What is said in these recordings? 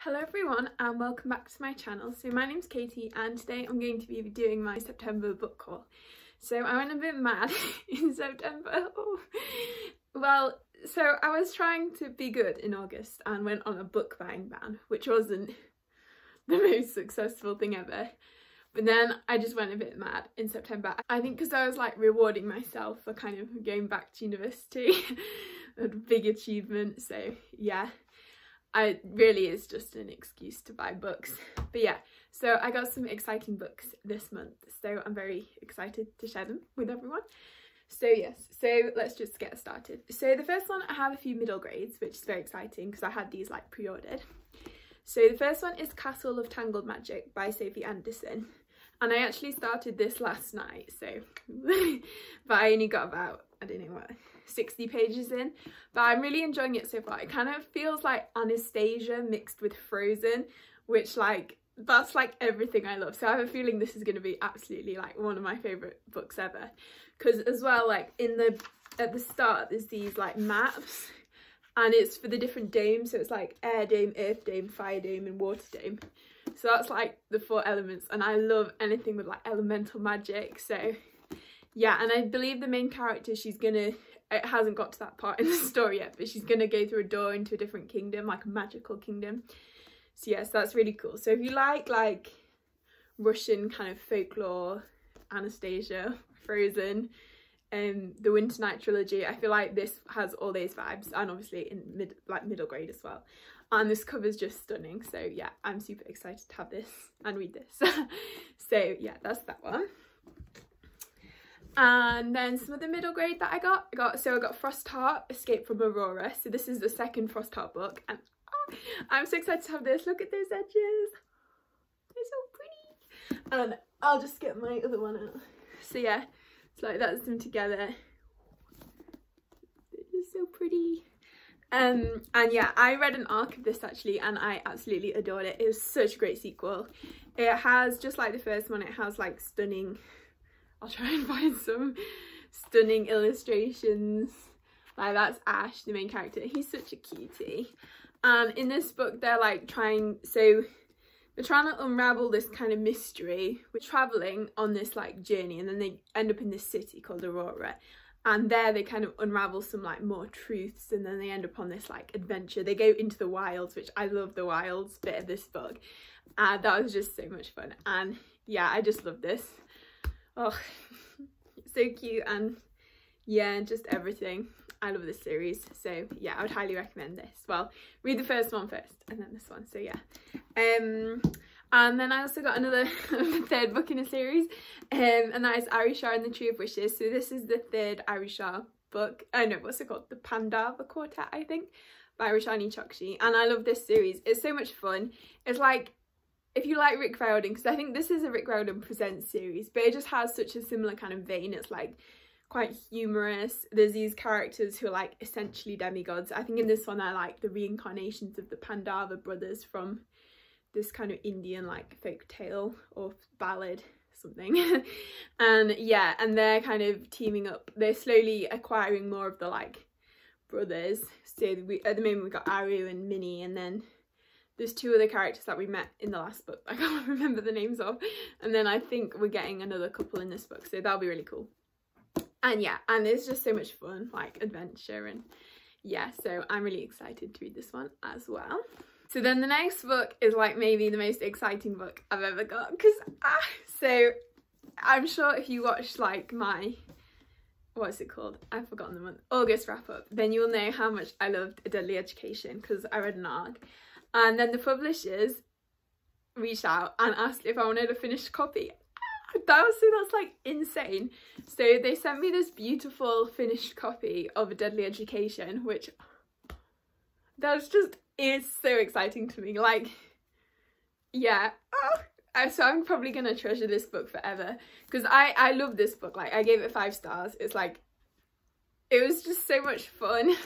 Hello everyone and welcome back to my channel. So my name's Katie and today I'm going to be doing my September book haul. So I went a bit mad in September. Well, so I was trying to be good in August and went on a book buying ban, which wasn't the most successful thing ever. But then I just went a bit mad in September. I think because I was like rewarding myself for kind of going back to university. A big achievement, so yeah. It really is just an excuse to buy books. But yeah, so I got some exciting books this month, so I'm very excited to share them with everyone. So yes, so let's just get started. So the first one, I have a few middle grades, which is very exciting because I had these like pre-ordered. So the first one is Castle of Tangled Magic by Sophie Anderson. And I actually started this last night, so but I only got about, I don't know what, 60 pages in, but I'm really enjoying it so far. It kind of feels like Anastasia mixed with Frozen, which like, that's like everything I love. So I have a feeling this is going to be absolutely like one of my favourite books ever. Because as well, like at the start, there's these like maps, and it's for the different domes. So it's like air dome, earth dome, fire dome and water dome. So that's like the 4 elements, and I love anything with like elemental magic. So yeah, and I believe the main character, it hasn't got to that part in the story yet, but she's gonna go through a door into a different kingdom, like a magical kingdom. So yes, that's really cool. So if you like Russian kind of folklore, Anastasia, Frozen, the Winter Night trilogy, I feel like this has all those vibes, and obviously in middle grade as well. And this cover's just stunning, so yeah, I'm super excited to have this and read this. So yeah, that's that one. And then some of the middle grade that I got Frostheart, Escape from Aurora. So this is the second Frostheart book, and I'm so excited to have this. Look at those edges, they're so pretty. And I'll just get my other one out. So yeah, it's like that's them together. They're just so pretty. And yeah, I read an arc of this actually, and I absolutely adored it. It was such a great sequel. It has, just like the first one, it has like stunning, I'll try and find some stunning illustrations. Like that's Ash, the main character. He's such a cutie. And in this book, they're like trying to unravel this kind of mystery. We're traveling on this like journey, and then they end up in this city called Aurora. And there they kind of unravel some like more truths, and then they end up on this like adventure. They go into the wilds, which I love the wilds bit of this book. That was just so much fun. And yeah, I just love this. Oh, so cute, and yeah, just everything. I love this series, so yeah, I would highly recommend this. Well, read the first one first and then this one, so yeah. And then I also got another third book in a series, and that is Irisha and the Tree of Wishes. So this is the third Irisha book. I know, what's it called? The Pandava Quartet, I think, by Roshani Chokshi. And I love this series. It's so much fun. It's like, if you like Rick Riordan, because I think this is a Rick Riordan Presents series, but it just has such a similar kind of vein. It's like quite humorous. There's these characters who are like essentially demigods. I think in this one they're like the reincarnations of the Pandava brothers from this kind of Indian like folk tale or ballad something. And yeah, and they're kind of teaming up. They're slowly acquiring more of the like brothers. So at the moment we've got Aru and Minnie, and then there's 2 other characters that we met in the last book I can't remember the names of, and then I think we're getting another couple in this book, so that'll be really cool. And yeah, and it's just so much fun, like adventure, and yeah, so I'm really excited to read this one as well. So then the next book is like maybe the most exciting book I've ever got, because so I'm sure if you watched like my, what's it called, I've forgotten the month, August wrap up, then you'll know how much I loved A Deadly Education, because I read an arc. And then the publishers reached out and asked if I wanted a finished copy. That's like insane. So they sent me this beautiful finished copy of A Deadly Education, which is so exciting to me. Like, yeah. So I'm probably gonna treasure this book forever, because I love this book. Like, I gave it 5 stars. It's like, it was just so much fun.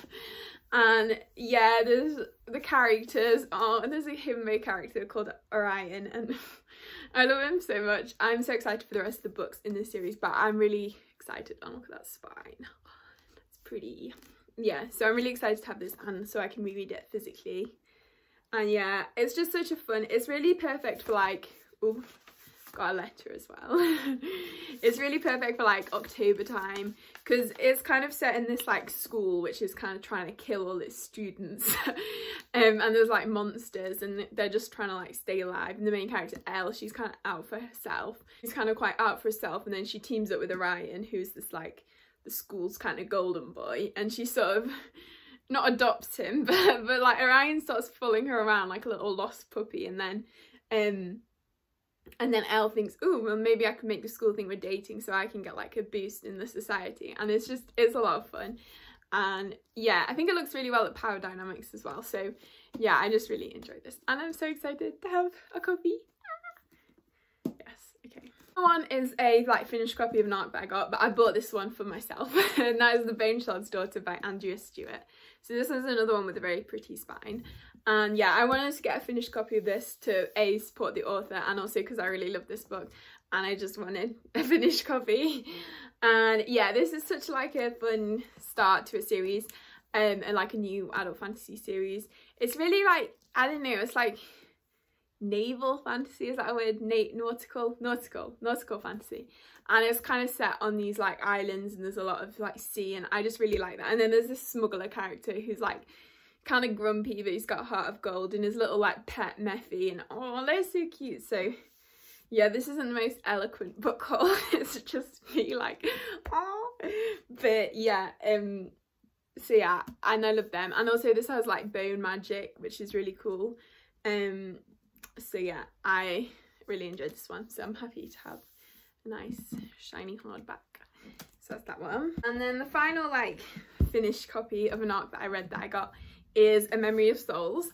And yeah, there's the characters. Oh, and there's a himbo character called Orion, and I love him so much. I'm so excited for the rest of the books in this series, but I'm really excited. Oh, look at that spine. That's pretty. Yeah, so I'm really excited to have this, and so I can reread it physically. And yeah, it's just such a fun, it's really perfect for like, oh, got a letter as well. It's really perfect for like October time, because it's kind of set in this like school which is kind of trying to kill all its students. And there's like monsters and they're just trying to like stay alive, and the main character Elle, she's kind of out for herself. She's kind of quite out for herself, and then she teams up with Orion, who's this like the school's kind of golden boy, and she sort of not adopts him, but like Orion starts following her around like a little lost puppy, and then Elle thinks, oh, well, maybe I could make the school think we're dating so I can get like a boost in the society. And it's a lot of fun. And yeah, I think it looks really well at Power Dynamics as well. So yeah, I just really enjoyed this. And I'm so excited to have a copy. Yes, okay. One is a like finished copy of an arc that I got, but I bought this one for myself. And that is The Bone Shard's Daughter by Andrea Stewart. So this is another one with a very pretty spine. And yeah, I wanted to get a finished copy of this to support the author, and also because I really love this book and I just wanted a finished copy. And yeah, this is such like a fun start to a series, and like a new adult fantasy series. It's really like, I don't know, it's like naval fantasy, is that a word? Nautical fantasy. And it's kind of set on these like islands, and there's a lot of like sea, and I just really like that. And then there's this smuggler character who's like kind of grumpy, but he's got a heart of gold, and his little like pet Mephi, and oh, they're so cute. So yeah, this isn't the most eloquent book haul. It's just me like, oh, but yeah, so yeah, and I love them. And also this has like bone magic, which is really cool. So yeah, I really enjoyed this one, so I'm happy to have a nice shiny hardback. So that's that one. And then the final like finished copy of an arc that I read that I got is A Memory of Souls.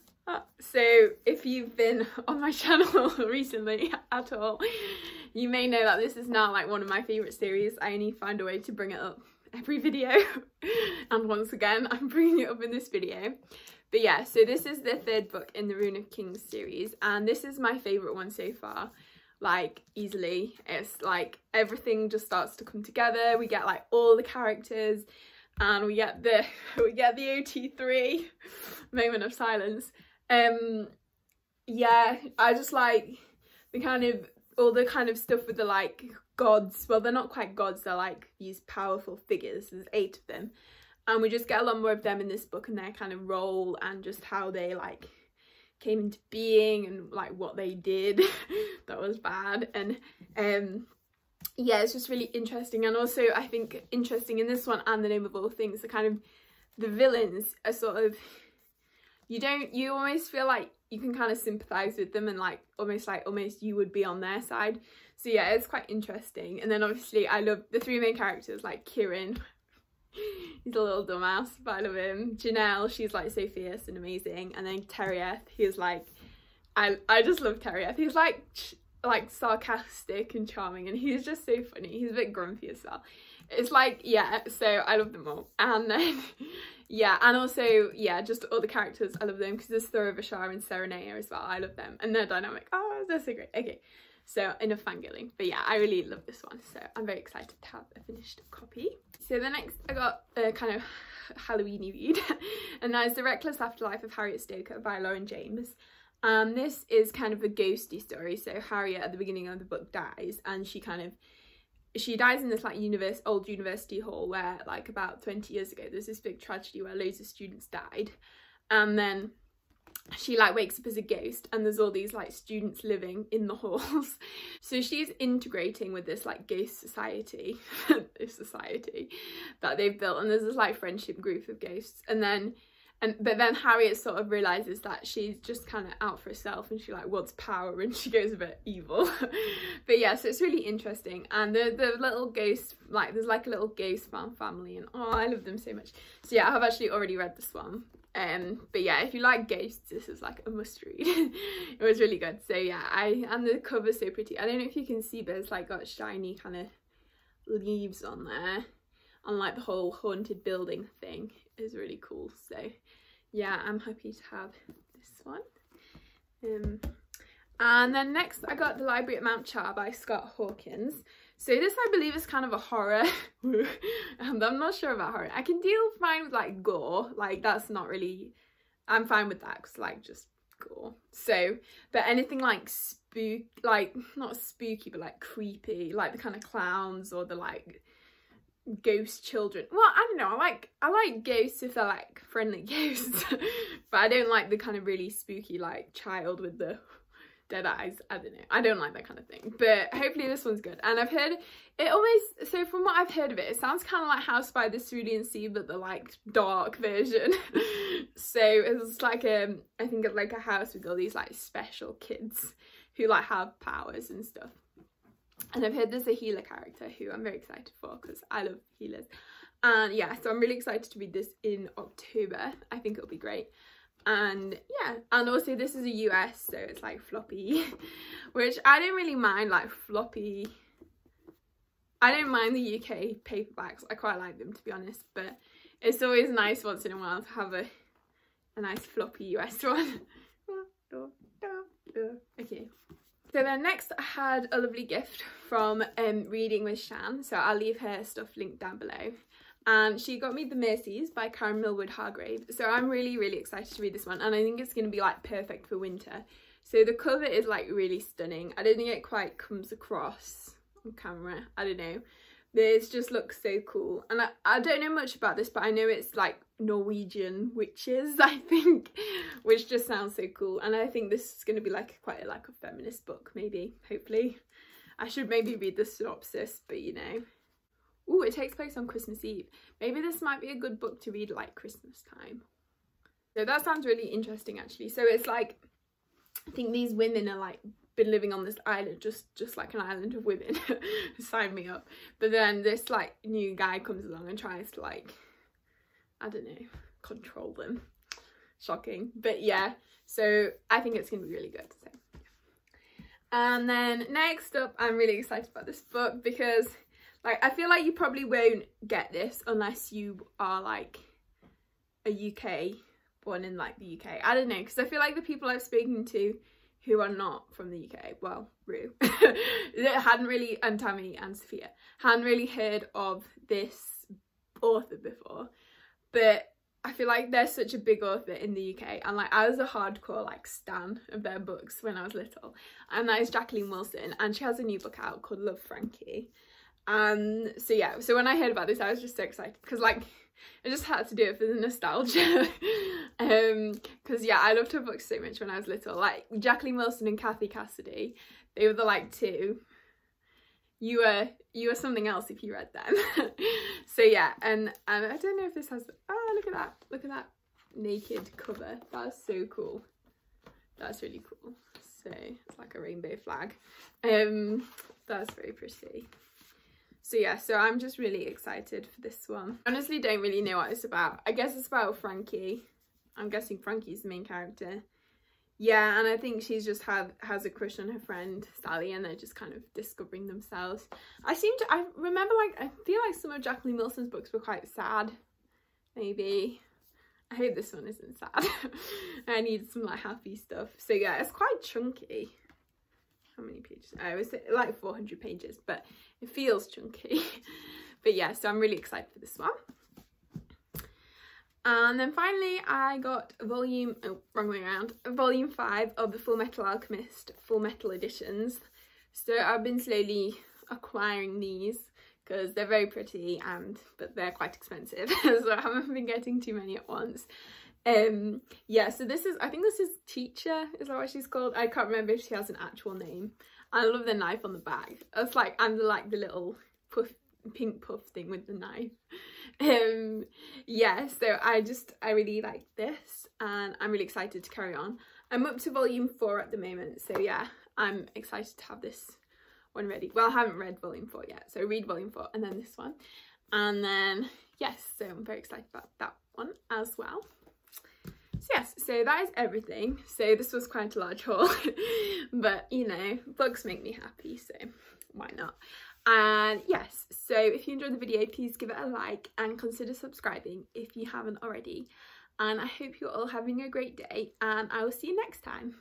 So if you've been on my channel recently at all, you may know that this is now like one of my favourite series. I only find a way to bring it up every video, and once again I'm bringing it up in this video. But yeah, so this is the third book in the Rune of Kings series, and this is my favourite one so far, like easily. It's like everything just starts to come together. We get like all the characters, and we get the OT3 moment of silence. Yeah, I just like the kind of all the kind of stuff with the like gods. Well, they're not quite gods, they're like these powerful figures. There's 8 of them, and we just get a lot more of them in this book, and their kind of role, and just how they like came into being, and like what they did that was bad. And yeah, it's just really interesting. And also I think interesting in this one, and The Name of All Things, the kind of the villains are sort of, you almost feel like you can kind of sympathize with them, and like almost you would be on their side. So yeah, it's quite interesting. And then obviously I love the 3 main characters, like Kieran, he's a little dumbass, but I love him. Janelle, she's like so fierce and amazing. And then Harriet, he's like, I just love Harriet. He's like sarcastic and charming, and he's just so funny. He's a bit grumpy as well. It's like, yeah, so I love them all. And then yeah, and also yeah, just all the characters, I love them, because there's Thora, Char and Serenea as well. I love them, and their dynamic, oh, they're so great. Okay, so enough fangirling, but yeah, I really love this one, so I'm very excited to have a finished copy. So the next I got a kind of Halloween-y read, and that is The Reckless Afterlife of Harriet Stokes by Lauren James. This is kind of a ghosty story. So Harriet at the beginning of the book dies, and she dies in this like old university hall where like about 20 years ago there's this big tragedy where loads of students died, and then she like wakes up as a ghost, and there's all these like students living in the halls. So she's integrating with this like ghost society this society that they've built, and there's this like friendship group of ghosts. But then Harriet sort of realizes that she's just kind of out for herself, and she like wants power, and she goes a bit evil. But yeah, so it's really interesting. And the little ghost, like there's like a little ghost family, and oh, I love them so much. So yeah, I have actually already read this one. But yeah, if you like ghosts, this is like a must read. It was really good. So yeah, and the cover's so pretty. I don't know if you can see, but it's like got shiny kind of leaves on there, and like the whole haunted building thing is really cool. So yeah, I'm happy to have this one. And then next I got The Library at Mount Char by Scott Hawkins. So this I believe is kind of a horror. And I'm not sure about horror. I can deal fine with like gore, like that's not really, I'm fine with that, because like just gore. So, but anything like like not spooky, but like creepy, like the kind of clowns or the like ghost children. Well, I don't know, I like ghosts if they're like friendly ghosts, but I don't like the kind of really spooky like child with the dead eyes. I don't know, I don't like that kind of thing. But hopefully this one's good. And I've heard it almost, so from what I've heard of it, it sounds kind of like House by the Cerulean Sea, but the like dark version. So it's like I think it's like a house with all these like special kids who like have powers and stuff. And I've heard there's a healer character who I'm very excited for because I love healers. And yeah, so I'm really excited to read this in October. I think it'll be great. And yeah, and also this is a US, so it's like floppy, which I don't really mind, like floppy. I don't mind the UK paperbacks, I quite like them to be honest, but it's always nice once in a while to have a nice floppy US one. Okay. So then next I had a lovely gift from Reading with Shan, so I'll leave her stuff linked down below. And she got me The Mercies by Karen Millwood Hargrave. So I'm really, really excited to read this one, and I think it's going to be like perfect for winter. So the cover is like really stunning. I don't think it quite comes across on camera, I don't know. This just looks so cool, and I don't know much about this, but I know it's like Norwegian witches, I think, which just sounds so cool. And I think this is going to be like quite a feminist book, maybe, hopefully. I should maybe read the synopsis, but you know. Ooh, it takes place on Christmas Eve. Maybe this might be a good book to read like Christmas time. So that sounds really interesting actually. So it's like, I think these women are like been living on this island, just like an island of women. Sign me up. But then this like new guy comes along and tries to like, I don't know, control them. Shocking. But yeah, so I think it's gonna be really good. So yeah. And then next up, I'm really excited about this book because like I feel like you probably won't get this unless you are like a UK, born in like the UK. I don't know, because I feel like the people I've spoken to who are not from the UK, well, Rue, hadn't really, and Tammy and Sophia, hadn't really heard of this author before. But I feel like they're such a big author in the UK, and like I was a hardcore like stan of their books when I was little. And that is Jacqueline Wilson, and she has a new book out called Love, Frankie. So yeah, so when I heard about this I was just so excited because like I just had to do it for the nostalgia. Because yeah, I loved her books so much when I was little. Like Jacqueline Wilson and Kathy Cassidy, they were the like two. You were something else if you read them. So yeah, and I don't know if this has, oh look at that naked cover. That's so cool. That's really cool. So it's like a rainbow flag. That's very pretty. So yeah, so I'm just really excited for this one. I honestly don't really know what it's about. I guess it's about Frankie. I'm guessing Frankie's the main character. Yeah, and I think she's just has a crush on her friend Sally, and they're just kind of discovering themselves. I remember like, I feel like some of Jacqueline Wilson's books were quite sad, maybe. I hope this one isn't sad. I need some like happy stuff. So yeah, it's quite chunky. How many pages? Oh, it's like 400 pages, but it feels chunky. But yeah, so I'm really excited for this one. And then finally I got volume 5 of the Full Metal Alchemist Full Metal editions. So I've been slowly acquiring these because they're very pretty, but they're quite expensive. So I haven't been getting too many at once. Yeah, so this is, I think this is Teacher, is that what she's called? I can't remember if she has an actual name. I love the knife on the back. It's like, and like the little pink puff thing with the knife. Yeah, so I really like this, and I'm really excited to carry on. I'm up to volume 4 at the moment, so yeah, I'm excited to have this one ready. Well, I haven't read volume 4 yet, so read volume 4 and then this one. And then, yes, so I'm very excited about that one as well. So yes, so that is everything. So this was quite a large haul, but you know, books make me happy, so why not? And yes, so if you enjoyed the video, please give it a like and consider subscribing if you haven't already. And I hope you're all having a great day, and I will see you next time.